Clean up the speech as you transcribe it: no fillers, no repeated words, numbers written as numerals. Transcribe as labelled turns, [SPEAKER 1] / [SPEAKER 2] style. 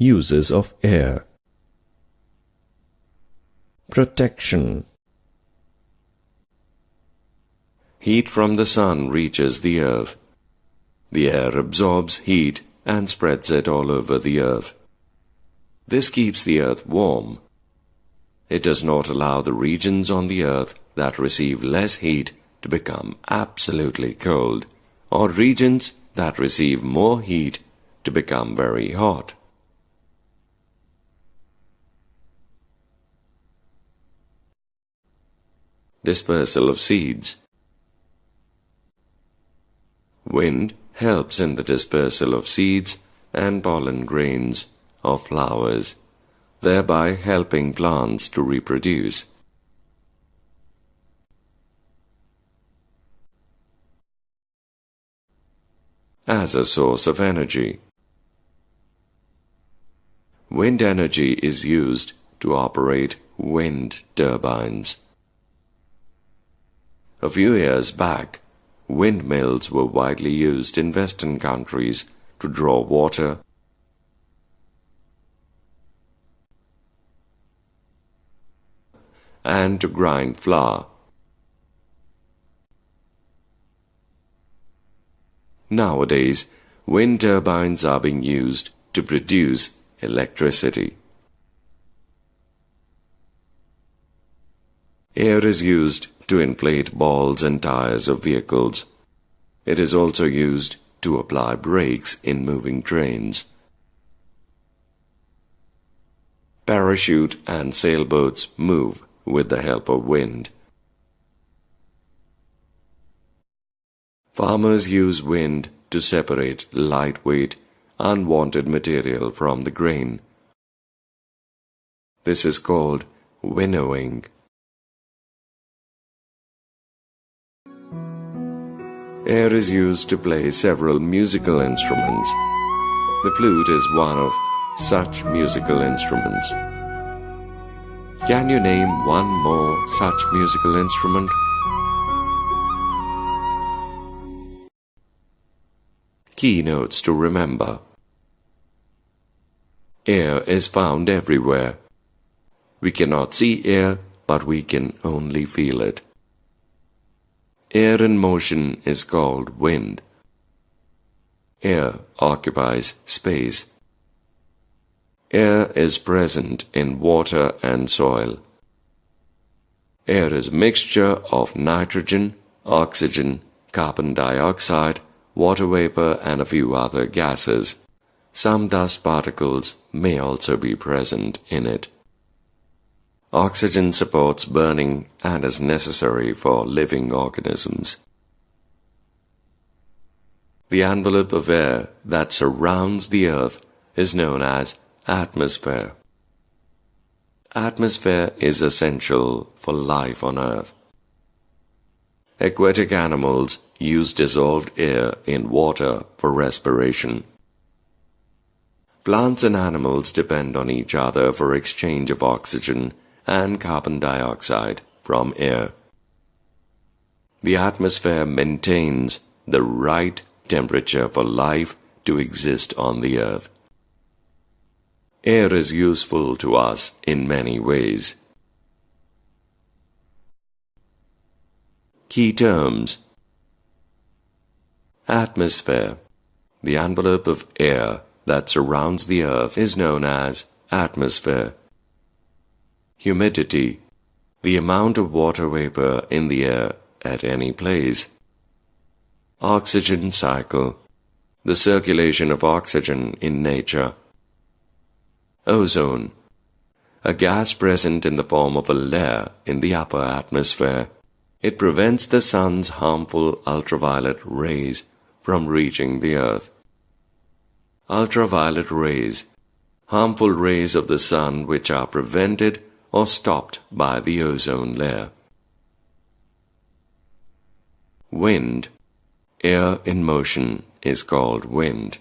[SPEAKER 1] Uses of air. Protection. Heat from the sun reaches the earth. The air absorbs heat and spreads it all over the earth. This keeps the earth warm. It does not allow the regions on the earth that receive less heat to become absolutely cold, or regions that receive more heat to become very hot. Dispersal of seeds. Wind helps in the dispersal of seeds and pollen grains of flowers, thereby helping plants to reproduce. As a source of energy. Wind energy is used to operate wind turbines. A few years back, windmills were widely used in Western countries to draw water and to grind flour. Nowadays, wind turbines are being used to produce electricity. Air is used to inflate balls and tires of vehicles. It is also used to apply brakes in moving trains. Parachute and sailboats move with the help of wind. Farmers use wind to separate lightweight, unwanted material from the grain. This is called winnowing. Air is used to play several musical instruments. The flute is one of such musical instruments. Can you name one more such musical instrument? Keynotes to remember. Air is found everywhere. We cannot see air, but we can only feel it. Air in motion is called wind. Air occupies space. Air is present in water and soil. Air is a mixture of nitrogen, oxygen, carbon dioxide, water vapor, and a few other gases. Some dust particles may also be present in it. Oxygen supports burning and is necessary for living organisms. The envelope of air that surrounds the earth is known as atmosphere. Atmosphere is essential for life on earth. Aquatic animals use dissolved air in water for respiration. Plants and animals depend on each other for exchange of oxygen and carbon dioxide from air. The atmosphere maintains the right temperature for life to exist on the earth. Air is useful to us in many ways. Key terms. Atmosphere. The envelope of air that surrounds the earth is known as atmosphere. Humidity. The amount of water vapor in the air at any place. Oxygen cycle. The circulation of oxygen in nature. Ozone. A gas present in the form of a layer in the upper atmosphere. It prevents the sun's harmful ultraviolet rays from reaching the earth. Ultraviolet rays. Harmful rays of the sun which are prevented or stopped by the ozone layer. Wind. Air in motion is called wind.